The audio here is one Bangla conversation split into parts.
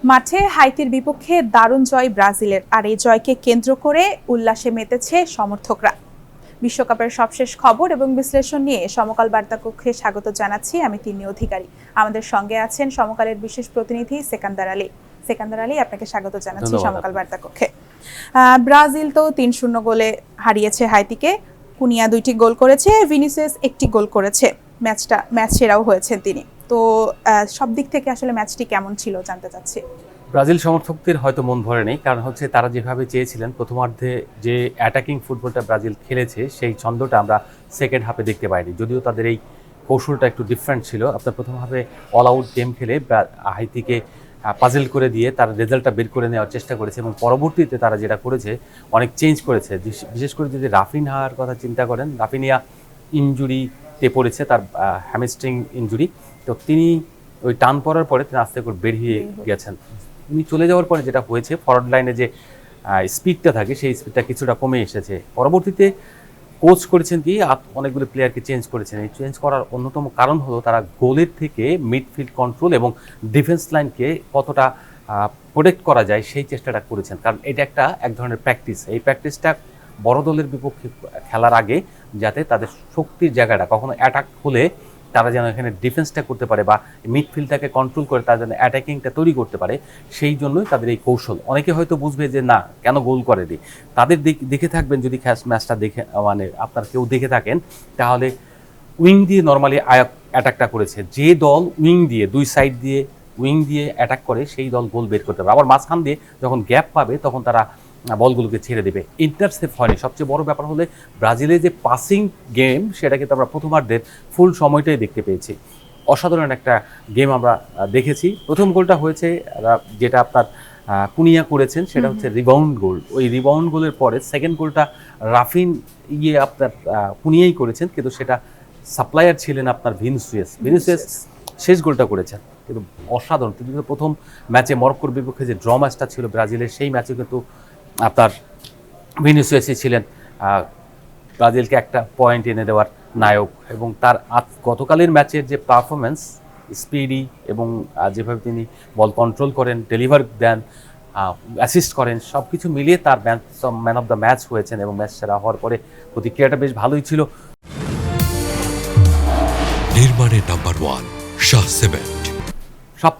মাঠে হাইতির বিপক্ষে দারুণ জয় ব্রাজিলের, আর এই জয়কে কেন্দ্র করে উল্লাসে মেতেছে সমর্থকরা। বিশ্বকাপের সবশেষ খবর এবং বিশ্লেষণ নিয়ে সমকাল বার্তা কক্ষে স্বাগত জানাচ্ছি আমি তিন্নি অধিকারী। আমাদের সঙ্গে আছেন সমকালের বিশেষ প্রতিনিধি সেকান্দার আলী। সেকান্দার আলী, আপনাকে স্বাগত জানাচ্ছি সমকাল বার্তা কক্ষে। ব্রাজিল তো ৩-০ গোলে হারিয়েছে হাইতিকে। কুনিয়া ২টি গোল করেছে, ভিনিসিয়াস ১টি গোল করেছে। ম্যাচ সেরাও হয়েছেন তিনি। তো সব দিক থেকে আসলে ম্যাচটি কেমন ছিল জানতে চাচ্ছি। ব্রাজিল সমর্থকদের হয়তো মন ভরে নেই, কারণ হচ্ছে তারা যেভাবে চেয়েছিলেন প্রথমার্ধে যে অ্যাটাকিং ফুটবলটা ব্রাজিল খেলেছে সেই ছন্দটা আমরা সেকেন্ড হাফে দেখতে পাইনি। যদিও তাদের এই কৌশলটা একটু ডিফারেন্ট ছিল। আপনার প্রথম হাফে অল আউট গেম খেলে হাইতিকে পাজেল করে দিয়ে তার রেজাল্টটা বের করে নেওয়ার চেষ্টা করেছে এবং পরবর্তীতে তারা যেটা করেছে অনেক চেঞ্জ করেছে। বিশেষ করে যদি রাফিনহার কথা চিন্তা করেন, রাফিনিয়া ইনজুরিতে পড়েছে, তার হ্যামস্ট্রিং ইনজুরি। তো তিনি ওই টান পড়ার পরে তিনি আস্তে করে বেরিয়ে গেছেন। উনি চলে যাওয়ার পরে যেটা হয়েছে, ফরওয়ার্ড লাইনে যে স্পিডটা থাকে সেই স্পিডটা কিছুটা কমে এসেছে। পরবর্তীতে কোচ করেছেন কি অনেকগুলো প্লেয়ারকে চেঞ্জ করেছেন। এই চেঞ্জ করার অন্যতম কারণ হলো তারা গোলের থেকে মিডফিল্ড কন্ট্রোল এবং ডিফেন্স লাইনকে কতটা প্রোটেক্ট করা যায় সেই চেষ্টাটা করেছেন। কারণ এটা এক ধরনের প্র্যাকটিস। এই প্র্যাকটিসটা বড় দলের বিপক্ষে খেলার আগে যাতে তাদের শক্তির জায়গাটা কখনো অ্যাটাক হলে তারা যেন এখানে ডিফেন্সটা করতে পারে বা মিডফিল্ডটাকে কন্ট্রোল করে তারা যেন অ্যাটাকিংটা তৈরি করতে পারে, সেই জন্যই তাদের এই কৌশল। অনেকে হয়তো বুঝবে যে না কেন গোল করেনি, তাদের দেখে থাকবেন যদি ম্যাচটা দেখে মানে আপনার কেউ দেখে থাকেন, তাহলে উইং দিয়ে নর্মালি অ্যাটাকটা করেছে। যে দল উইং দিয়ে দুই সাইড দিয়ে উইং দিয়ে অ্যাটাক করে সেই দল গোল বের করতে পারে। আবার মাঝখান দিয়ে যখন গ্যাপ পাবে তখন তারা বলগুলোকে ছেড়ে দেবে। ইন্টারসেপ্ট হয়নি। সবচেয়ে বড় ব্যাপার হলে ব্রাজিলের যে পাসিং গেম সেটা কিন্তু আমরা প্রথমার্ধের ফুল সময়টাই দেখতে পেয়েছি। অসাধারণ একটা গেম আমরা দেখেছি। প্রথম গোলটা হয়েছে যেটা আপনার কুনিয়া করেছেন, সেটা হচ্ছে রিবাউন্ড গোল। ওই রিবাউন্ড গোলের পরে সেকেন্ড গোলটা আপনার কুনিয়াই করেছেন, কিন্তু সেটা সাপ্লায়ার ছিলেন আপনার ভিনিসিয়াস শেষ গোলটা করেছেন। কিন্তু অসাধারণ। কিন্তু প্রথম ম্যাচে মরক্কোর বিপক্ষে যে ড্র ম্যাচটা ছিল ব্রাজিলের, সেই ম্যাচে কিন্তু আপনার ভিনিসিয়াসই ছিলেন ব্রাজিলকে একটা পয়েন্ট এনে দেওয়ার নায়ক। এবং তার গতকালের ম্যাচের যে পারফরমেন্স, স্পিডি এবং যেভাবে তিনি বল কন্ট্রোল করেন, ডেলিভার দেন, অ্যাসিস্ট করেন, সব কিছু মিলিয়ে তার ম্যান অফ দ্য ম্যাচ হয়েছেন এবং ম্যাচ সেরা হওয়ার পরে প্রতিক্রিয়াটা বেশ ভালোই ছিল। নির্মাণের নাম্বার 1 শাহ সিমেন্ট। সব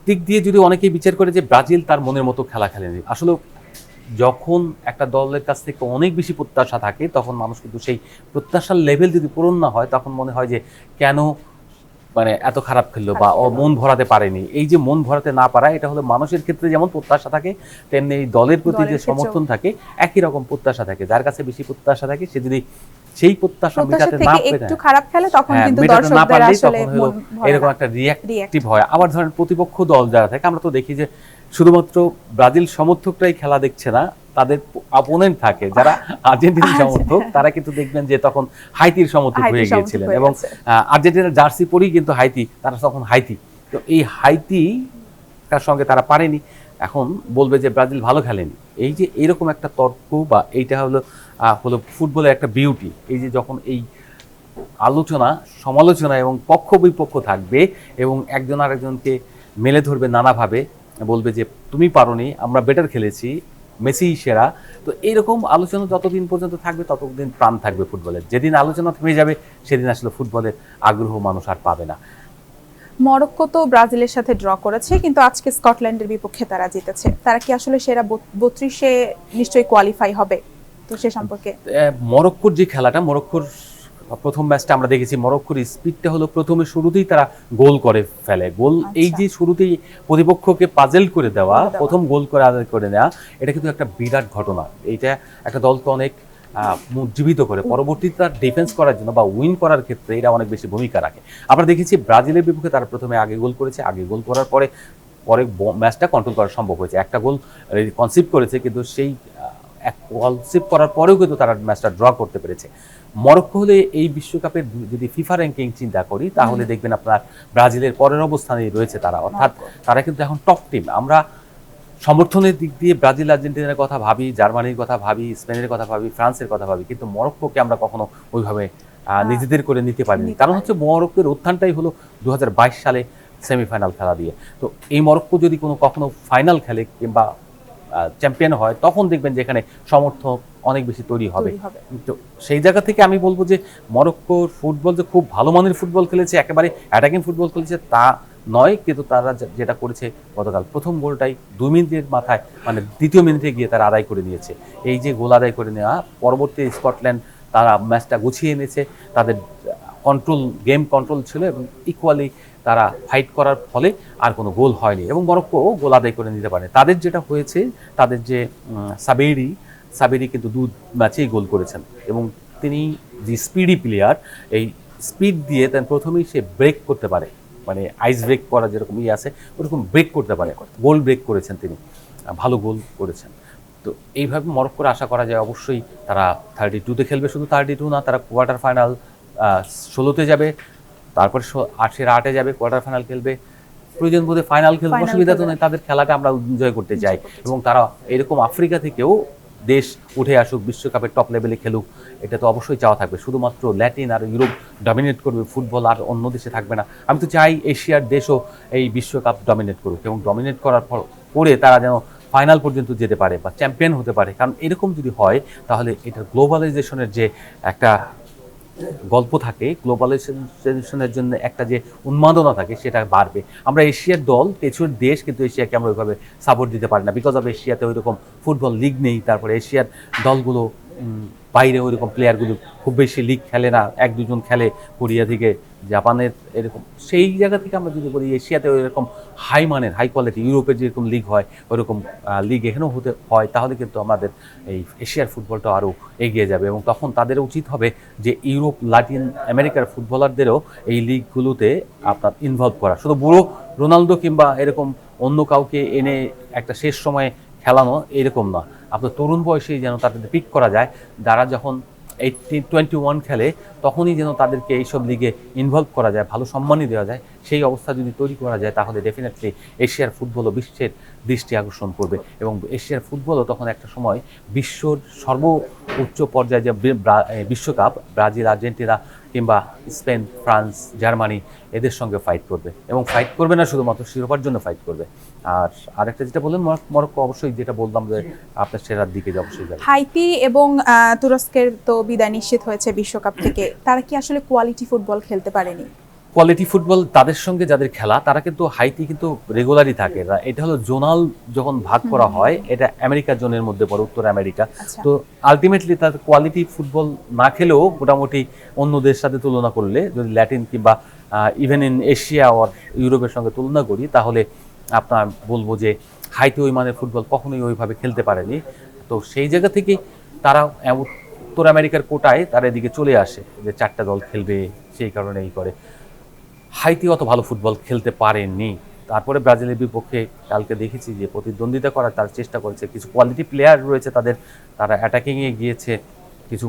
দিক দিয়ে যদি অনেকেই বিচার করে যে ব্রাজিল তার মনের মতো খেলা খেলেনি, আসলে যখন একটা দলের কাছ থেকে অনেক বেশি প্রত্যাশা থাকে তখন মানুষ কিন্তু সেই প্রত্যাশার লেভেল যদি পূরণ না হয় তখন মনে হয় যে কেন মানে এত খারাপ খেললো বা মন ভরাতে পারেনি। এই যে মন ভরাতে না পারা, এটা হলো মানুষের ক্ষেত্রে যেমন প্রত্যাশা থাকে তেমনি এই দলের প্রতি যে সমর্থন থাকে একই রকম প্রত্যাশা থাকে। যার কাছে বেশি প্রত্যাশা থাকে সে যদি সেই প্রত্যাশা মেটাতে না পারে, একটু খারাপ খেলে তখন কিন্তু দর্শকদের আসলে এরকম একটা রিঅ্যাক্টিভ হয়। আবার ধরেন প্রতিপক্ষ দল যারা থাকে, আমরা তো দেখি যে শুধুমাত্র ব্রাজিল সমর্থকরাই খেলা দেখছে না, তাদের অপোনেন্ট থাকে যারা আর্জেন্টিনা সমর্থক, তারা কিন্তু দেখবেন যে তখন হাইতির সমর্থক হয়ে গিয়েছিলেন এবং আর্জেন্টিনার জার্সি পরেই কিন্তু তারা তখন হাইতি। তো এই হাইতি তার সঙ্গে তারা পারেনি, এখন বলবে যে ব্রাজিল ভালো খেলেনি। এই যে এরকম একটা তর্ক বা এইটা হলো ফুটবলের একটা বিউটি। এই যে যখন এই আলোচনা সমালোচনা এবং পক্ষ বিপক্ষ থাকবে এবং একজন আরেকজনকে মেলে ধরবে নানাভাবে, বলবে যে তুমি পারোনি, আমরা বেটার খেলেছি, মেসি সেরা। তো এইরকম আলোচনা যতদিন পর্যন্ত থাকবে ততদিন প্রাণ থাকবে ফুটবলের। যেদিন আলোচনা থেমে যাবে সেদিন আসলে ফুটবলের আগ্রহ মানুষ আর পাবে না। মরক্কো তো ব্রাজিলের সাথে ড্র করেছে, কিন্তু আজকে স্কটল্যান্ডের বিপক্ষে তারা জিতেছে। তারা কি আসলে সেরা 32-এ নিশ্চয়ই কোয়ালিফাই হবে? তো সে সম্পর্কে মরক্কোর যে খেলাটা, মরক্কোর প্রথম ম্যাচটা আমরা দেখেছি, মরক্কোর স্পিডটা হলো প্রথমে শুরুতেই তারা গোল করে ফেলে। এই যে শুরুতেই প্রতিপক্ষকে পাজেল করে দেওয়া, প্রথম গোল করে আদায় করে নেওয়া, এটা কিন্তু একটা বিরাট ঘটনা। এইটা একটা দলকে অনেক জীবিত করে পরবর্তীতে তার ডিফেন্স করার জন্য বা উইন করার ক্ষেত্রে এটা অনেক বেশি ভূমিকা রাখে। আমরা দেখেছি ব্রাজিলের বিপক্ষে তারা প্রথমে আগে গোল করেছে, আগে গোল করার পরে ম্যাচটা কন্ট্রোল করা সম্ভব হয়েছে। একটা গোল কনসিভ করেছে, কিন্তু সেই কনসিভ করার পরেও কিন্তু তারা ম্যাচটা ড্র করতে পেরেছে। মরক্কো হলে এই বিশ্বকাপের যদি ফিফা র্যাঙ্কিং চিন্তা করি তাহলে দেখবেন আপনার ব্রাজিলের পরের অবস্থানেই রয়েছে তারা, অর্থাৎ তারা কিন্তু এখন টপ টিম। আমরা সমর্থনের দিক দিয়ে ব্রাজিল আর্জেন্টিনার কথা ভাবি, জার্মানির কথা ভাবি, স্পেনের কথা ভাবি, ফ্রান্সের কথা ভাবি, কিন্তু মরক্কোকে আমরা কখনো ওইভাবে নিজেদের করে নিতে পারিনি। কারণ হচ্ছে মরক্কোর উত্থানটাই হলো 2022 সালে সেমিফাইনাল খেলা দিয়ে। তো এই মরক্কো যদি কখনো ফাইনাল খেলে কিংবা চ্যাম্পিয়ন হয়, তখন দেখবেন যে এখানে সমর্থক অনেক বেশি তৈরি হবে। তো সেই জায়গা থেকে আমি বলবো যে মরক্কোর ফুটবল যে খুব ভালো মানের ফুটবল খেলেছে, একেবারে অ্যাটাকিং ফুটবল খেলেছে তা নয়, কিন্তু তারা যেটা করেছে গতকাল প্রথম গোলটাই 2 মিনিটের মাথায়, মানে দ্বিতীয় মিনিটে গিয়ে তারা আদায় করে নিয়েছে। এই যে গোল আদায় করে নেওয়া, পরবর্তী স্কটল্যান্ড তারা ম্যাচটা গুছিয়ে এনেছে, তাদের গেম কন্ট্রোল ছিল এবং ইকুয়ালি তারা ফাইট করার ফলে আর কোনো গোল হয়নি এবং মরক্কো গোল আদায় করে নিতে পারে। তাদের যেটা হয়েছে, তাদের যে সাবেরি কিন্তু 2 ম্যাচেই গোল করেছেন এবং তিনি যে স্পিডি প্লেয়ার, এই স্পিড দিয়ে তার প্রথমেই সে ব্রেক করতে পারে, মানে আইস ব্রেক করা যেরকম আছে ওরকম ব্রেক করতে পারে। গোল ব্রেক করেছেন তিনি, ভালো গোল করেছেন। তো এইভাবে মরক্কোর আশা করা যায় অবশ্যই তারা 32-তে খেলবে, শুধু 32 না, তারা কোয়ার্টার ফাইনাল 16তে যাবে, তারপরে 8-এ যাবে, কোয়ার্টার ফাইনাল খেলবে, প্রয়োজন বোধে ফাইনাল খেলবে, অসুবিধা তো নেই। তাদের খেলাটা আমরা এনজয় করতে চাই এবং তারা এরকম আফ্রিকা থেকেও দেশ উঠে আসুক, বিশ্বকাপের টপ লেভেলে খেলুক, এটা তো অবশ্যই চাওয়া থাকবে। শুধুমাত্র ল্যাটিন আর ইউরোপ ডমিনেট করবে ফুটবল, আর অন্য দেশে থাকবে না। আমি তো চাই এশিয়ার দেশও এই বিশ্বকাপ ডমিনেট করুক এবং ডমিনেট করার পরে তারা যেন ফাইনাল পর্যন্ত যেতে পারে বা চ্যাম্পিয়ন হতে পারে। কারণ এরকম যদি হয় তাহলে এটা গ্লোবালাইজেশনের যে একটা গল্প থাকে, গ্লোবালাইজেশনের জন্য একটা যে উন্মাদনা থাকে, সেটা বাড়বে। আমরা এশিয়ার দল, কিছুর দেশ কিন্তু এশিয়াকে আমরা ওইভাবে সাপোর্ট দিতে পারি না, বিকজ অফ এশিয়াতে ওইরকম ফুটবল লিগ নেই। তারপরে এশিয়ার দলগুলো বাইরে ওইরকম প্লেয়ারগুলো খুব বেশি লিগ খেলে না, 1-2 জন খেলে, কোরিয়া থেকে, জাপানের, এরকম। সেই জায়গা থেকে আমরা যদি বলি এশিয়াতে ওইরকম হাই মানের, হাই কোয়ালিটি ইউরোপের যেরকম লিগ হয় ওইরকম লিগ এখানেও হতে হয়, তাহলে কিন্তু আমাদের এই এশিয়ার ফুটবলটা আরও এগিয়ে যাবে এবং তখন তাদের উচিত হবে যে ইউরোপ, লাতিন আমেরিকার ফুটবলারদেরও এই লিগগুলোতে আপনার ইনভলভ করা। শুধু বুড়ো রোনালদো কিংবা এরকম অন্য কাউকে এনে একটা শেষ সময়ে খেলানো এরকম না, আপনার তরুণ বয়সেই যেন তাদের পিক করা যায়। যারা যখন 21 খেলে তখনই যেন তাদেরকে এইসব লিগে ইনভলভ করা যায়, ভালো সম্মানই দেওয়া যায়। সেই অবস্থা যদি তৈরি করা যায় তাহলে ডেফিনেটলি এশিয়ার ফুটবলও বিশ্বের দৃষ্টি আকর্ষণ করবে এবং এশিয়ার ফুটবলও তখন একটা সময় বিশ্বর সর্বোচ্চ পর্যায়ে যে বিশ্বকাপ, ব্রাজিল, আর্জেন্টিনা কিংবা স্পেন, ফ্রান্স, জার্মানি এদের সঙ্গে ফাইট করবে এবং ফাইট করবে না শুধুমাত্র শিরোপার জন্য ফাইট করবে। আর আরেকটা যেটা বললেন, মরক্কো অবশ্যই, যেটা বললাম যে আপনার সেরার দিকে অবশ্যই যাবে। হাইতি এবং তুরস্কের তো বিদায় নিশ্চিত হয়েছে বিশ্বকাপ থেকে, তারা কি আসলে কোয়ালিটি ফুটবল খেলতে পারেনি? কোয়ালিটি ফুটবল তাদের সঙ্গে যাদের খেলা, তারা কিন্তু হাইতি কিন্তু রেগুলারই থাকে। এটা হলো জোনাল যখন ভাগ করা হয়, এটা আমেরিকা জোনের মধ্যে পড়ে, উত্তর আমেরিকা। তো আলটিমেটলি তাদের কোয়ালিটি ফুটবল না খেলেও মোটামুটি অন্যদের সাথে তুলনা করলে, যদি ল্যাটিন কিংবা ইভেন ইন এশিয়া আর ইউরোপের সঙ্গে তুলনা করি, তাহলে আপনার বলবো যে হাইতি ওই মানের ফুটবল কখনোই ওইভাবে খেলতে পারেনি। তো সেই জায়গা থেকেই তারা উত্তর আমেরিকার কোটায় তারা এদিকে চলে আসে যে 4টা দল খেলবে, সেই কারণে এই করে। হাইতি অত ভালো ফুটবল খেলতে পারেনি। তারপরে ব্রাজিলের বিপক্ষে কালকে দেখেছি যে প্রতিদ্বন্দ্বিতা করার তার চেষ্টা করেছে, কিছু কোয়ালিটি প্লেয়ার রয়েছে তাদের, তারা অ্যাটাকিংয়ে গিয়েছে, কিছু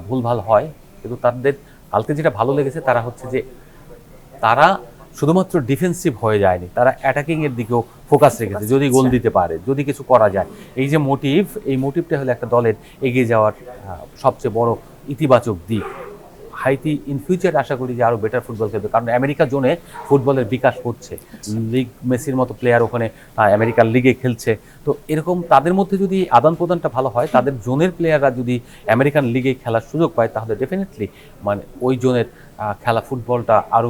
ভুলভাল হয়, কিন্তু তাদের কালকে যেটা ভালো লেগেছে তারা হচ্ছে যে তারা শুধুমাত্র ডিফেন্সিভ হয়ে যায়নি, তারা অ্যাটাকিংয়ের দিকেও ফোকাস রেখেছে, যদি গোল দিতে পারে, যদি কিছু করা যায়। এই যে মোটিভ, এই মোটিভটা হলো একটা দলের এগিয়ে যাওয়ার সবচেয়ে বড় ইতিবাচক দিক। হাইতি ইন ফিউচার আশা করি যে আরও বেটার ফুটবল খেলবে, কারণ আমেরিকা জোনে ফুটবলের বিকাশ হচ্ছে, লিগ মেসির মতো প্লেয়ার ওখানে আমেরিকার লিগে খেলছে। তো এরকম তাদের মধ্যে যদি আদান প্রদানটা ভালো হয়, তাদের জোনের প্লেয়াররা যদি আমেরিকান লিগে খেলার সুযোগ পায়, তাহলে ডেফিনেটলি মানে ওই জোনের খেলা ফুটবলটা আরও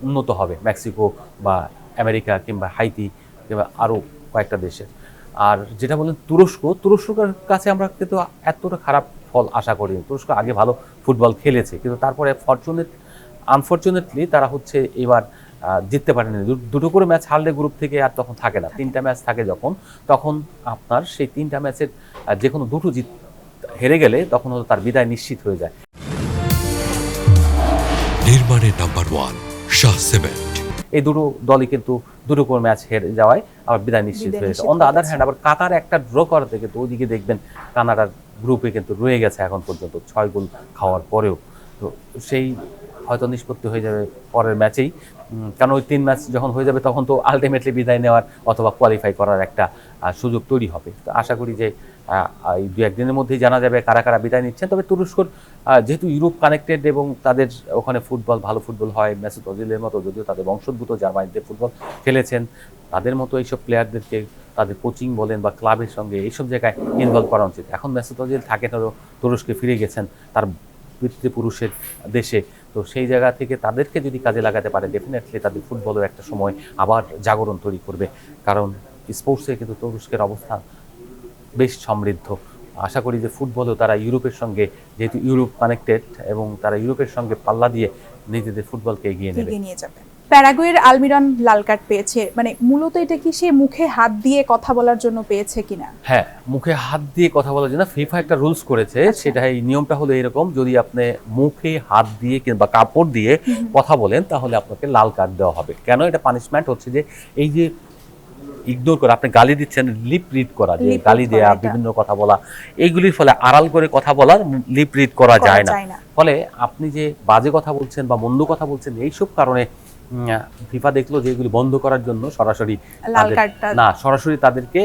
উন্নত হবে, মেক্সিকো বা আমেরিকা কিংবা হাইতি কিংবা আরও কয়েকটা দেশের। আর যেটা বলেন তুরস্কের কাছে আমরা কিন্তু এতটা খারাপ ফল আশা করিনি। তুরস্ক আগে ভালো ফুটবল খেলেছে, কিন্তু তারপরে আনফর্চুনেটলি তারা হচ্ছে এবার জিততে পারেনি। 2টো করে ম্যাচ হারলে গ্রুপ থেকে আর তখন থাকে না, 3টা ম্যাচ থাকে তখন আপনার সেই 3টা ম্যাচের যে কোনো 2টো হেরে গেলে তখন হলো তার বিদায় নিশ্চিত হয়ে যায়। নির্মাণের নাম্বার 1 শাহ সিমেন্ট। এই 2টো দলই কিন্তু 2টো করে ম্যাচ হেরে যাওয়ায় আবার বিদায় নিশ্চিত হয়েছে। অন দ্য আদার হ্যান্ড আবার কাতার একটা ড্র করাতে কিন্তু ওইদিকে দেখবেন কানাডার গ্রুপে কিন্তু রয়ে গেছে এখন পর্যন্ত 6 গোল খাওয়ার পরেও। তো সেই হয়তো নিষ্পত্তি হয়ে যাবে পরের ম্যাচেই, কারণ ওই 3 ম্যাচ যখন হয়ে যাবে তখন তো আলটিমেটলি বিদায় নেওয়ার অথবা কোয়ালিফাই করার একটা সুযোগ তৈরি হবে। তো আশা করি যে এই 2-1 দিনের মধ্যেই জানা যাবে কারা কারা বিদায় নিচ্ছেন। তবে তুরস্কর যেহেতু ইউরোপ কানেক্টেড এবং তাদের ওখানে ফুটবল ভালো ফুটবল হয়, মেসুত ওজিলের মতো যদিও তাদের বংশোদ্ভূত জার্মানিতে ফুটবল খেলেছেন, তাদের মতো এইসব প্লেয়ারদেরকে তাদের কোচিং বলেন বা ক্লাবের সঙ্গে এইসব জায়গায় ইনভলভ করা উচিত। এখন মেসুত ওজিল থাকেন হলো তুরস্কে, ফিরে গেছেন তার পিতৃপুরুষের দেশে, তো সেই জায়গা থেকে তাদেরকে যদি কাজে লাগাতে পারে ডেফিনেটলি তাদের ফুটবলও একটা সময় আবার জাগরণ তৈরি করবে। কারণ স্পোর্টসে কিন্তু তুরস্কের অবস্থান বেশ সমৃদ্ধ। আশা করি যে ফুটবলও তারা ইউরোপের সঙ্গে, যেহেতু ইউরোপ কানেক্টেড, এবং তারা ইউরোপের সঙ্গে পাল্লা দিয়ে নিজেদের ফুটবলকে এগিয়ে নিয়ে যাবে। প্যারাগুয়ের আলমিরন লাল কার্ড পেয়েছে, মানে মূলত এটা কি সে মুখে হাত দিয়ে কথা বলার জন্য পেয়েছে কিনা? হ্যাঁ, মুখে হাত দিয়ে কথা বলার জন্য ফিফা একটা রুলস করেছে। সেটা এই নিয়মটা হলো এরকম, যদি আপনি মুখে হাত দিয়ে কিংবা কাপড় দিয়ে কথা বলেন তাহলে আপনাকে লাল কার্ড দেওয়া হবে। কেন এটা পানিশমেন্ট হচ্ছে যে এই যে ইগনোর করা, আপনি গালি দিচ্ছেন, লিপ রিড করা, যে গালি দেয়া, বিভিন্ন কথা বলা, এইগুলির ফলে আড়াল করে কথা বলা, লিপ রিড করা যায় না। ফলে আপনি যে বাজে কথা বলছেন বা মন্দ কথা বলছেন, এইসব কারণে ফিফা দেখলো যে এগুলি বন্ধ করার জন্য সরাসরি সরাসরি তাদেরকে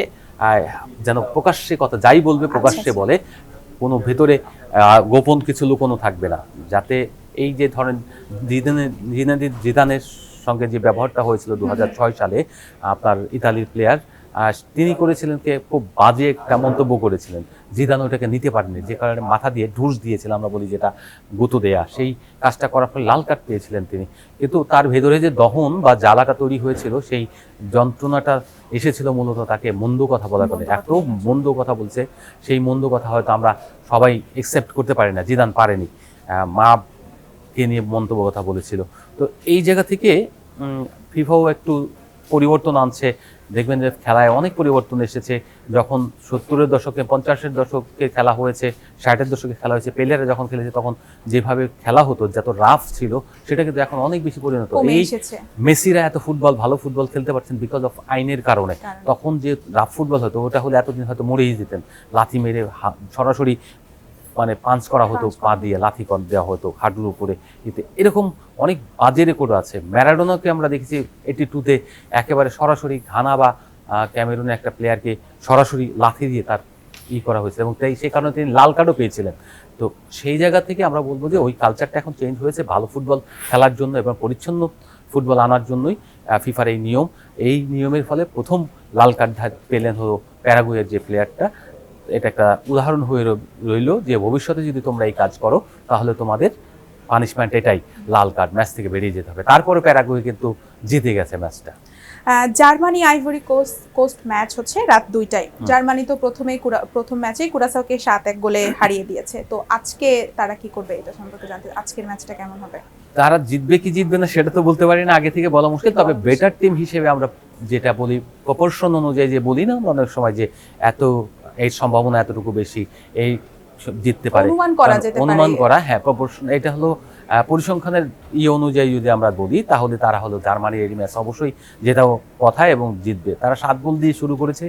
যেন প্রকাশ্যে কথা যাই বলবে প্রকাশ্যে বলে, কোনো ভেতরে গোপন কিছু লুকোনো থাকবে না, যাতে এই যে ধরেন জিদানের সঙ্গে যে ব্যবহারটা হয়েছিল 2006 সালে আপনার ইতালির প্লেয়ার, তিনি করেছিলেন খুব বাজে একটা মন্তব্য করেছিলেন, জিদান ওটাকে নিতে পারেনি, যে কারণে মাথা দিয়ে ঢুস দিয়েছিল, আমরা বলি যেটা গুঁতো দেয়া, সেই কাজটা করার ফলে লাল কার্ড পেয়েছিলেন তিনি। কিন্তু তার ভেতরে যে দহন বা জ্বালাটা তৈরি হয়েছিল, সেই যন্ত্রণাটা এসেছিল মূলত তাকে মন্দ কথা বলার কারণে। এত মন্দ কথা বলছে, সেই মন্দ কথা হয়তো আমরা সবাই একসেপ্ট করতে পারি না, জিদান পারেনি, মাকে নিয়ে মন্তব্য কথা বলেছিল। তো এই জায়গা থেকে ফিফাও একটু পরিবর্তন আনছে। দেখবেন যে খেলায় অনেক পরিবর্তন এসেছে। যখন 70-এর দশকে, 50-এর দশকে খেলা হয়েছে, 60-এর দশকে খেলা হয়েছে, প্লেয়াররা যখন খেলেছে তখন যেভাবে খেলা হতো, যত রাফ ছিল, সেটা কিন্তু এখন অনেক বেশি পরিণত। এই মেসিরা এত ভালো ফুটবল খেলতে পারছেন বিকজ অফ আইনের কারণে। তখন যে রাফ ফুটবল হতো, ওটা হলে এতদিন হয়তো মরেই যেতেন, লাথি মেরে সরাসরি মানে পাঞ্চ করা হতো, পা দিয়ে লাথি দেওয়া হতো হাঁটুর উপরে। এরকম অনেক বাজে রেকর্ড আছে। ম্যারাডোনাকে আমরা দেখেছি 82-তে একেবারে সরাসরি ঘানা বা ক্যামেরুনের একটা প্লেয়ারকে সরাসরি লাথি দিয়ে তার করা হয়েছে, এবং তাই সেই কারণে তিনি লাল কার্ডও পেয়েছিলেন। তো সেই জায়গা থেকে আমরা বলবো যে ওই কালচারটা এখন চেঞ্জ হয়েছে ভালো ফুটবল খেলার জন্য এবং পরিচ্ছন্ন ফুটবল আনার জন্যই ফিফার এই নিয়ম। এই নিয়মের ফলে প্রথম লাল কার্ড পেলেন হলো প্যারাগুয়ের যে প্লেয়ারটা। এটা একটা উদাহরণ হয়ে রইল যে ভবিষ্যতে যদি তোমরা এই কাজ করো তাহলে তোমাদের পানিশমেন্ট এটাই, লাল কার্ড, ম্যাচ থেকে বেরিয়ে যেতে হবে। তারপরে প্যারাগুয়ে কিন্তু জিতে গেছে ম্যাচটা। জার্মানি আইভরি কোস্ট ম্যাচ হচ্ছে রাত 2টায়। জার্মানি তো প্রথম ম্যাচেই কুরাসাওকে 7-1 গোলে হারিয়ে দিয়েছে। তো আজকে তারা কি করবে এটা সম্পর্কে জানতে, আজকের ম্যাচটা কেমন হবে? তারা জিতবে কি জিতবে না সেটা তো বলতে পারি না, আগে থেকে বলা মুশকিল। তবে বেটার টিম হিসেবে আমরা যেটা বলি, প্রপোর্শন অনুযায়ী যে বলি না আমরা অনেক সময়, যে এত এই সম্ভাবনা এতটুকু বেশি, এই জিততে পারে অনুমান করা, হ্যাঁ প্রপোর্শন, এটা হলো পরিসংখ্যানের অনুযায়ী যদি আমরা বলি, তাহলে তারা হলো জার্মানির এই ম্যাচ অবশ্যই জেতাও কথা এবং জিতবে। তারা 7 গোল দিয়ে শুরু করেছে,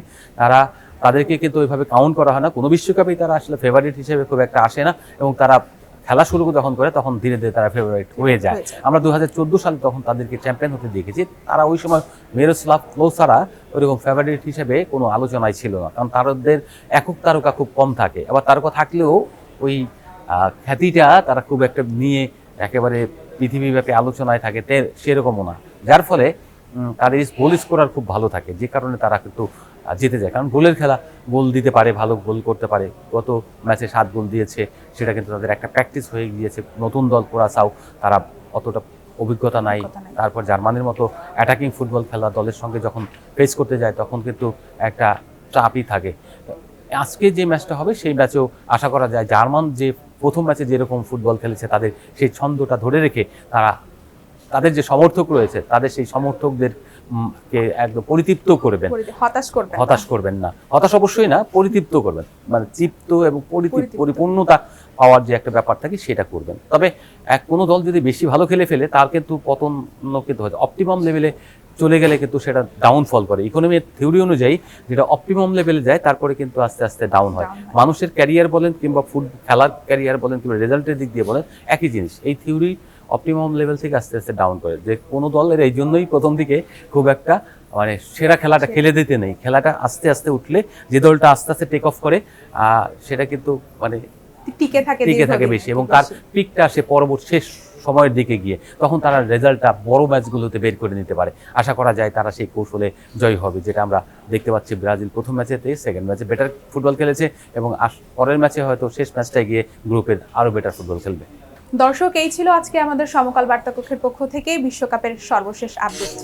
তাদেরকে কিন্তু ওইভাবে কাউন্ট করা হয় না, কোনো বিশ্বকাপেই তারা আসলে ফেভারিট হিসেবে খুব একটা আসে না, এবং তারা খেলা শুরু যখন করে তখন ধীরে ধীরে তারা ফেভারিট হয়ে যায়। আমরা 2014 সালে তখন তাদেরকে চ্যাম্পিয়ন হতে দেখেছি। তারা ওই সময় মিরোস্লাভ ক্লোসারা ওইরকম ফেভারিট হিসেবে কোনো আলোচনায় ছিল না, কারণ তাদের একক তারকা খুব কম থাকে, আবার তারকা থাকলেও ওই খ্যাতিটা তারা খুব একটা নিয়ে একেবারে পৃথিবীব্যাপী আলোচনায় থাকে সেরকমও না, যার ফলে তাদের গোল স্কোরার খুব ভালো থাকে, যে কারণে তারা কিন্তু জিতে যায়। কারণ গোলের খেলা, গোল দিতে পারে, ভালো গোল করতে পারে। গত ম্যাচে 7 গোল দিয়েছে, সেটা কিন্তু তাদের একটা প্র্যাকটিস হয়ে গিয়েছে। নতুন দল কুরাসাও, তারা অতটা অভিজ্ঞতা নাই। তারপর জার্মানির মতো অ্যাটাকিং ফুটবল খেলা দলের সঙ্গে যখন ফেস করতে যায় তখন কিন্তু একটা চাপই থাকে। আজকে যে ম্যাচটা হবে সেই ম্যাচেও আশা করা যায় জার্মান যে প্রথম ম্যাচে যেরকম ফুটবল খেলেছে, তাদের সেই ছন্দটা ধরে রেখে তাদের যে সমর্থক রয়েছে, তাদের সেই সমর্থকদের কে একদম পরিতৃপ্ত করবেন, হতাশ করবেন না, হতাশ অবশ্যই না, পরিতৃপ্ত করবেন, মানে তৃপ্ত এবং পরিপূর্ণতা পাওয়ার যে একটা ব্যাপার থাকে সেটা করবেন। তবে কোনো দল যদি বেশি ভালো খেলে ফেলে তার কিন্তু পতন কিন্তু হয়, অপটিমাম লেভেলে চলে গেলে কিন্তু সেটা ডাউনফল করে। ইকোনমির থিওরি অনুযায়ী যেটা অপটিমাম লেভেলে যায় তারপরে কিন্তু আস্তে আস্তে ডাউন হয়। মানুষের ক্যারিয়ার বলেন কিংবা খেলার ক্যারিয়ার বলেন কিংবা রেজাল্টের দিক দিয়ে বলেন, একই জিনিস। এই থিওরি অপটিমাম লেভেল থেকে আস্তে আস্তে ডাউন করে। যে কোনো দলের এই জন্যই প্রথম দিকে খুব একটা মানে সেরা খেলাটা খেলে দিতে নেই, খেলাটা আস্তে আস্তে উঠলে যে দলটা আস্তে আস্তে টেক অফ করে সেটা কিন্তু মানে টিকে থাকে বেশি, এবং তার পিকটা আসে পরবর্তী শেষ সময়ের দিকে গিয়ে, তখন তারা রেজাল্টটা বড় ম্যাচগুলোতে বের করে নিতে পারে। আশা করা যায় তারা সেই কৌশলে জয় হবে, যেটা আমরা দেখতে পাচ্ছি। ব্রাজিল প্রথম ম্যাচেতে সেকেন্ড ম্যাচে বেটার ফুটবল খেলেছে এবং পরের ম্যাচে হয়তো শেষ ম্যাচটায় গিয়ে গ্রুপের আরও বেটার ফুটবল খেলবে। দর্শক, এই ছিল আজকে আমাদের সমকাল বার্তা কক্ষের পক্ষ থেকে বিশ্বকাপের সর্বশেষ আপডেট।